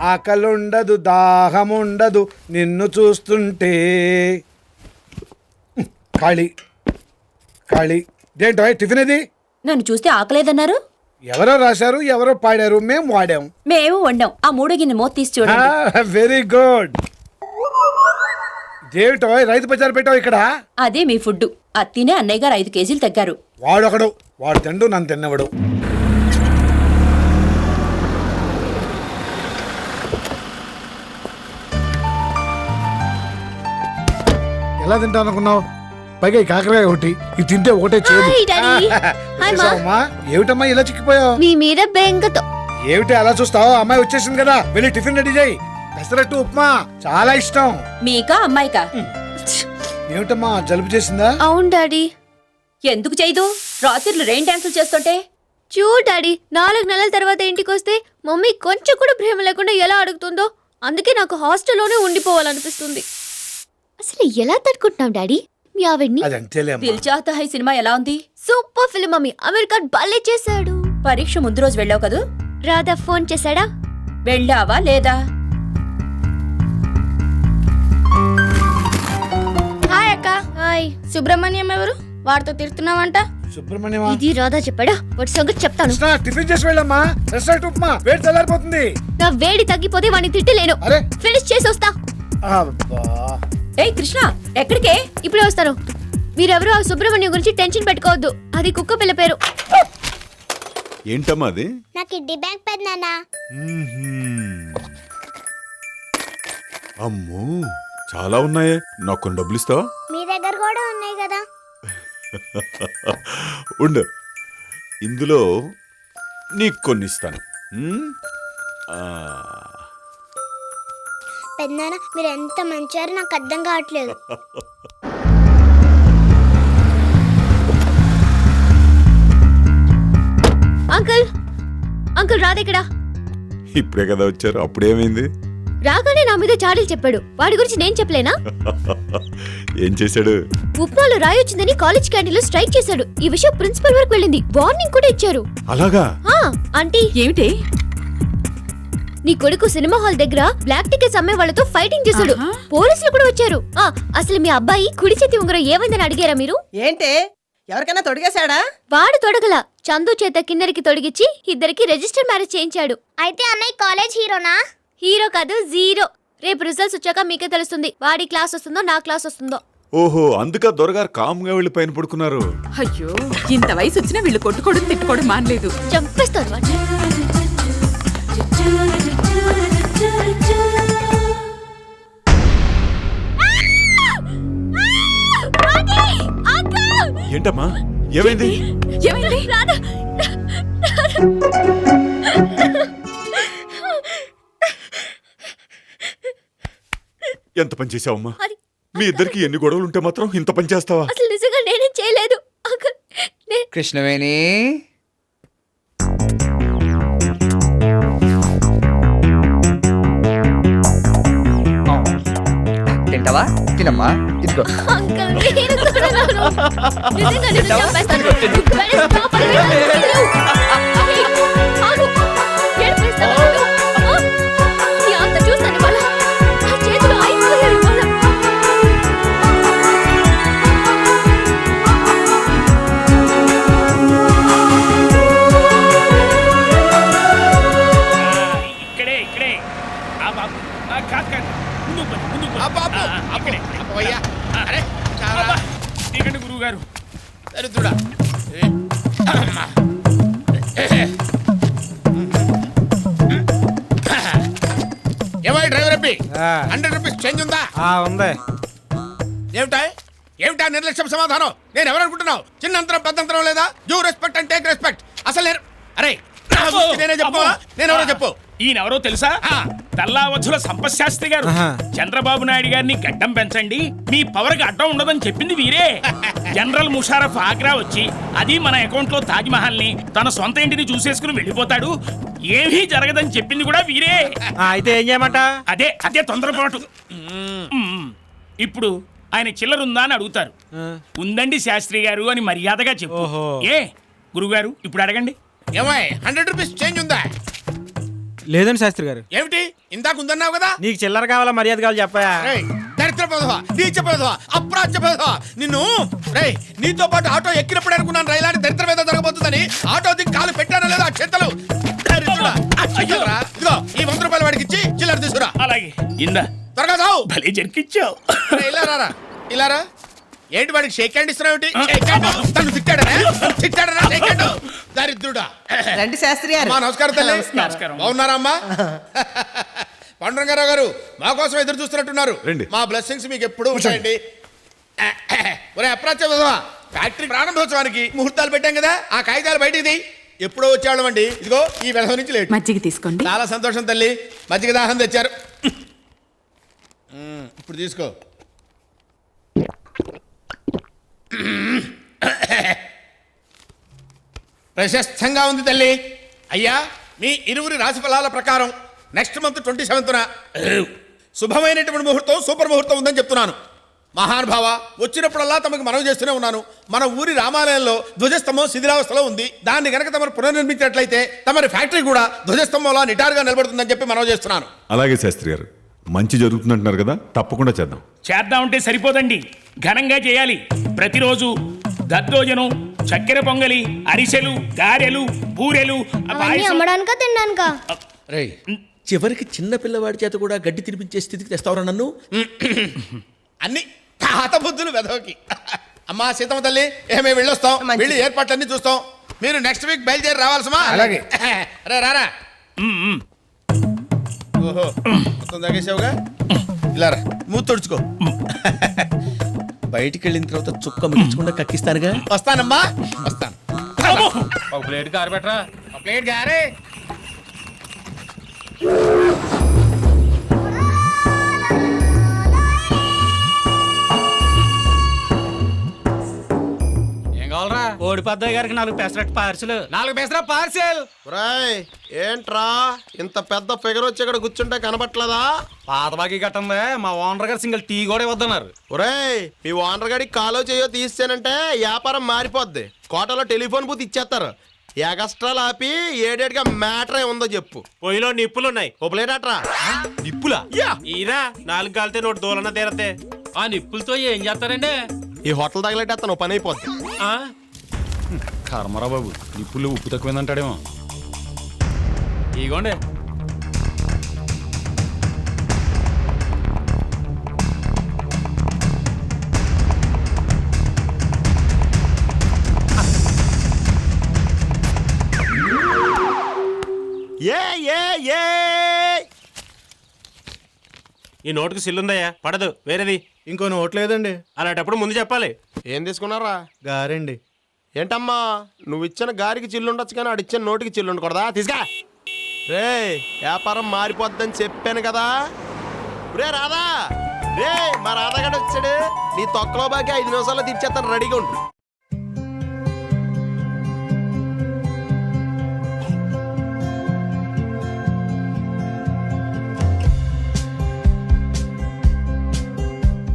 ఆకలుండదు దాహముండదు నిన్ను చూస్తుంటే. ఖాళీ ఖాళీ. దేంటో టిఫిన్ ఇది? నన్ను చూస్తే ఆకలేదన్నారు. ఎవరో రాశారు, ఎవరో పాడారు, మేము వాడాం. మేము వండాం. ఆ మూడో గిన్నె మూత తీసి చూడండి. Very good. దేవిటో రైతు బజార్ పెట్టావు ఇక్కడ? అదే మీ ఫుడ్. అది తినే అన్నయ్య గారు 5 కేజీలు తగ్గారు. వాడొకడు, వాడు తిండు, నన్ను తిన్నవాడు. ఎలా తింటా అనుకున్నావు? పైగా ఈ కాకరకాయ ఒకటి, ఇది తింటే ఒకటే చేయదు. ఏమిటమ్మా ఇలా చిక్కిపోయావు? మీ మీద బెంగతో. ఏమిటి అలా చూస్తావు? అమ్మాయి వచ్చేసింది కదా, వెళ్ళి టిఫిన్ రెడీ చేయి. పెసరట్టు ఉప్మా చాలా ఇష్టం. మీకా అమ్మాయికా? ఏమిటమ్మా జలుబు చేసిందా? అవును డాడీ. ఎందుకు చేయదు? రాత్రిళ్ళు రెయిన్ డాన్సులు చేస్తుంటే. చూడు డాడీ, 4 నెలల తర్వాత ఇంటికి వస్తే మమ్మీ కొంచెం కూడా ప్రేమ లేకుండా ఎలా అడుగుతుందో. అందుకే నాకు హాస్టల్లోనే ఉండిపోవాలనిపిస్తుంది. అసలు ఎలా తట్టుకుంటున్నావు డాడీ మీ ఆవిడ్ని? దిల్ చాహతా హై సినిమా ఎలా ఉంది? Super film mummy. Aamir Khan భలే చేశాడు. పరీక్ష ముందు రోజు వెళ్ళావు కదూ? రాధా ఫోన్ చేశాడా? వెళ్ళావా లేదా? హాయ్ అక్క. హాయ్. సుబ్రహ్మణ్యం ఎవరు? వాడితో తిడుతున్నావంట. సుబ్రహ్మణ్యం ఇది రాధా చెప్పాడా? వాడి సంగతి చెప్తాను. టిఫిన్ చేసి వెళ్ళమ్మా. పెసరట్టు ఉప్మా వేడి చల్లారిపోతుంది. నా వేడి తగ్గిపోతే వాడిని తిట్టలేను. ఫినిష్ చేసి వస్తా. ఏయ్ కృష్ణ, ఎక్కడికే? ఇప్పుడే వస్తాను. మీరెవరు ఆ సుబ్రహ్మణ్యం గురించి టెన్షన్ పెట్టుకోవద్దు. అది కుక్క పిల్ల పేరు. ఏంటమ్మా అది? నా కిడ్నీ బ్యాంక్ పెద్దనాన్న. అమ్మో చాలా ఉన్నాయే, నాకు కొన్ని డబ్బులు ఇస్తావా? మీ దగ్గర కూడా ఉన్నాయి కదా. ఉండు, ఇందులో నీకు కొన్ని ఇస్తాను. పెద్దనాన్న మీరు ఎంత మంచివారు నాకు అర్థం కావట్లేదు. అంకుల్, అంకుల్ రాధ ఇక్కడ. ఇప్పుడే కదా వచ్చారు, అప్పుడేమైంది? రాగానే నా మీద చాడీలు చెప్పాడు. వాడి గురించి నేను చెప్పలేనా? ఏం చేశాడు? ఉప్మాలో రాయొచ్చిందని కాలేజ్ క్యాంటీన్లో స్ట్రైక్ చేశాడు. ఈ విషయం ప్రిన్సిపల్ వరకు వెళ్ళింది. వార్నింగ్ కూడా ఇచ్చారు. అలాగా? ఆంటీ ఏమిటి? నీ కొడుకు సినిమా హాల్ దగ్గర బ్లాక్ టికెట్స్ అమ్మే వాళ్ళతో ఫైటింగ్ చేశాడు. పోలీసులు కూడా వచ్చారు. అసలు మీ అబ్బాయి కుడి చేతి ఉంగరం ఏమైందని అడిగారా మీరు? ఏంటే, ఎవరికైనా తొడిగేశాడా? వాడు తొడగల, చందు చేత కిన్నెరికి తొడిగిచ్చి ఇద్దరికి రిజిస్టర్ మ్యారేజ్ చేయించాడు. అయితే అన్నయ్య కాలేజ్ హీరోనా? హీరో కాదు, జీరో. రేపు రిజల్ట్స్ వచ్చాక మీకే తెలుస్తుంది వాడి క్లాస్ వస్తుందో నా క్లాస్ వస్తుందో. ఓహో, అందుక దొరగారు కామ్గా వెళ్ళి పైన పడుకున్నారు. అయ్యో, ఇంత వయసు వచ్చినా వీళ్ళు కొట్టుకోవడం తిట్టుకోవడం మానలేదు. చంపేస్తారు వాడిని. ఏంటమ్మా ఏమైంది? ఏమైంది? ఎంత పని చేసావమ్మా? మీ ఇద్దరికి ఎన్ని గొడవలు ఉంటే మాత్రం ఇంత పని చేస్తావా? అసలు నిజంగా నేనేం చేయలేదు. కృష్ణవేణి, తింటావా? తినమ్మా, ఇదిగో. అంకుల్, నేను తొడగను. నిజంగా నిన్ను చంపేస్తాను. వెంటనే stop అడగండి. ఆగు. ఏడిపిస్తావా నువ్వు? నీ అంత చూస్తాను ఇవాళ. నా చేతిలో అయిపోయారు ఇవాళ. ఇక్కడే ఇక్కడే. దిగండి గురువు గారు. ఏమై డ్రైవర్ అప్పి, 100 రూపీస్ చేంజ్ ఉందా? ఉంది. ఏమిటా నిర్లక్ష్యం సమాధానం? నేను ఎవరనుకుంటున్నావు? చిన్నంతరం పెద్దంతరం లేదా? Due respect and take respect. అసలు నేనే చెప్పుకోవాలా? నేనెవరో చెప్పు. ఈయనెవరో తెలుసా? తల్లావధుల సంపశాస్త్రి గారు. చంద్రబాబు నాయుడు గారిని గడ్డం పెంచండి, మీ పవర్ కి అడ్డం ఉండదని చెప్పింది వీరే. జనరల్ ముషారఫ్ ఆగ్రా వచ్చి అది మన అకౌంట్ లో తాజ్ మహల్ ని తన సొంత ఇంటిని చూసేసుకుని వెళ్ళిపోతాడు. ఏమీ జరగదని చెప్పింది కూడా వీరే. అయితే ఏం చేయమంట? అదే అదే తొందరపాటు. ఇప్పుడు ఆయన చిల్లరుందా అని అడుగుతారు. ఉందండి శాస్త్రి గారు అని మర్యాదగా చెప్పు. ఏ గురుగారు ఇప్పుడు అడగండి. ఏమై 100 రూపీస్ చేంజ్ ఉందా? లేదండి శాస్త్రి గారు. ఏమిటి ఇందాక ఉందన్నావు కదా? నీకు చిల్లర కావాలా మర్యాద కావాలి చెప్పయా? రేయ్, దరిద్ర పెదవా, నీచ పెదవా, అప్రాచ్య పెదవా, నిన్ను రేయ్ నీతో పాటు ఆటో ఎక్కినప్పుడు అనుకున్నాను రైలాంటి దరిద్ర మీద జరగబోతుందని. ఆటో దిగి కాలు పెట్టానో లేదో అక్షంతలు. దరిద్రుడా, అక్షంతలురా. ఇదిగో ఈ 100 రూపాయలు వాడికి ఇచ్చి చిల్లర తీసుకురా. అలాగే ఇందా త్వరగా చావు. భలే జరికిచ్చావు. ఇలారా ఇలారా. ఏంటి వాడికి షేక్ హ్యాండ్ ఇస్తున్నావు? తను తిట్టాడరా షేక్ హ్యాండ్. దరిద్రుడా. రండి శాస్త్రి గారు. అమ్మా నమస్కారం తల్లి. నమస్కారం. బాగున్నారా అమ్మా? పాండురంగారావు గారు మా కోసం ఎదురు చూస్తున్నట్టున్నారు. రండి. మా బ్లెస్సింగ్స్ మీకు ఎప్పుడు ఉంటాయండి. ఒరే అప్రాచ్య విధవా, ఫ్యాక్టరీ ప్రారంభోత్సవానికి ముహూర్తాలు పెట్టాం కదా, ఆ కాగితాలు బయటికి తీయి. ఎప్పుడో వచ్చేవాళ్ళం అండి, ఇదిగో ఈ విధవ నుంచి లేట్. మజ్జిగ తీసుకోండి. చాలా సంతోషం తల్లి, మజ్జిగ దాహం తెచ్చారు. ఇప్పుడు తీసుకో. ప్రశస్తంగా ఉంది తల్లి. అయ్యా మీ ఇరువురి రాశి ఫలాల ప్రకారం నెక్స్ట్ మంత్ 27న శుభమైనటువంటి ముహూర్తం, సూపర్ ముహూర్తం ఉందని చెప్తున్నాను. మహానుభావ, వచ్చినప్పుడల్లా తమకు మనవి చేస్తూనే ఉన్నాను. మన ఊరి రామాలయంలో ధ్వజస్తంభం శిథిలావస్థలో ఉంది. దాన్ని గనక తమరు పునర్నిర్మించినట్లయితే తమరి ఫ్యాక్టరీ కూడా ధ్వజస్తంభంలా నిటారుగా నిలబడుతుందని చెప్పి మనవి చేస్తున్నాను. అలాగే శాస్త్రి గారు, మంచి జరుగుతుందంటున్నారు కదా, తప్పకుండా చేద్దాం. చేద్దామంటే సరిపోదండి, ఘనంగా చేయాలి. ప్రతిరోజు దద్దోజనం, చక్కెర పొంగలి, అరిసెలు, గారెలు, బూరెలు, పాయసం. అమ్మడానికా తినడానికా? రేయ్, చివరికి చిన్న పిల్లవాడి చేత కూడా గడ్డి తినిపించే స్థితికి తెస్తావురా నన్ను? అన్ని తాత బుద్ధులు వెధవకి. అమ్మా సీతమ్మ తల్లి, ఏమే వెళ్ళొస్తాం, వెళ్ళి ఏర్పాట్లన్నీ చూస్తాం. మీరు నెక్స్ట్ వీక్ బయలుదేరి రావాల్సమా? అలాగే. రే రారా. ఓహో, మొత్తం తగ్గేసావుగా. ఇలా రా, మూత తుడుచుకో. బయటికి వెళ్ళిన తర్వాత చుక్క మిగించకుండా కక్కిస్తానుగా. వస్తానమ్మా, వస్తాను. ఒక ప్లేట్ కారు పెట్టరా. ప్లేట్ గారే. ఏం కావాలరా? కోడి పెద్దయ్య గారికి 4 పెసరట్టు పార్సల్. 4 పెసరట్టు పార్సల్. ఏంట్రా ఇంత పెద్ద ఫిగర్ వచ్చి ఇక్కడ కూర్చుంటే కనబట్లేదా? పాత బాకీ కట్టందే, మా ఓనర్ గారు సింగిల్ టీ కూడా ఇవ్వద్దన్నారు. ఒరేయ్, మీ ఓనర్ గడికి కాలో చేయో తీసేనంటే వ్యాపారం మారిపోద్ది. కోటలో టెలిఫోన్ బూత్ ఇచ్చేస్తారు. ఎగస్ట్రాలు ఆపి ఏడేటిగా మ్యాటర్ ఏముందో చెప్పు. పొయ్యిలో నిప్పులున్నాయి. ఓ ప్లేట్ అట్రా. నిప్పులా? ఈరా 4 కాలితే 1 దూలన తీరతే. ఆ నిప్పులతో ఏం చేస్తారండి? ఈ హోటల్ తగలెట్టేస్తాను, పని అయిపోద్ది. కర్మరా బాబు, నిప్పుల్లో ఉప్పు తక్కువైందంటాడేమో. ఇగోండి. ఈ నోటుకు సిల్లుందయ్యా, పడదు. వేరేది ఇంకో నోట్ లేదండి. అలాంటప్పుడు ముందు చెప్పాలి. ఏం తీసుకున్నారా? గారండి. ఏంటమ్మా, నువ్వు ఇచ్చిన గారికి చిల్లు ఉండొచ్చు కానీ ఆడిచ్చిన నోటికి చిల్లు ఉండకూడదా? తీసుకా. రే, వ్యాపారం మారిపోద్దని చెప్పాను కదా. రే రాధా, రే మా రాధాగడ వచ్చాడు. నీ తొక్కలో బాగా 5 నిమిషాల్లో తీర్చేస్తాను, రెడీగా ఉండు.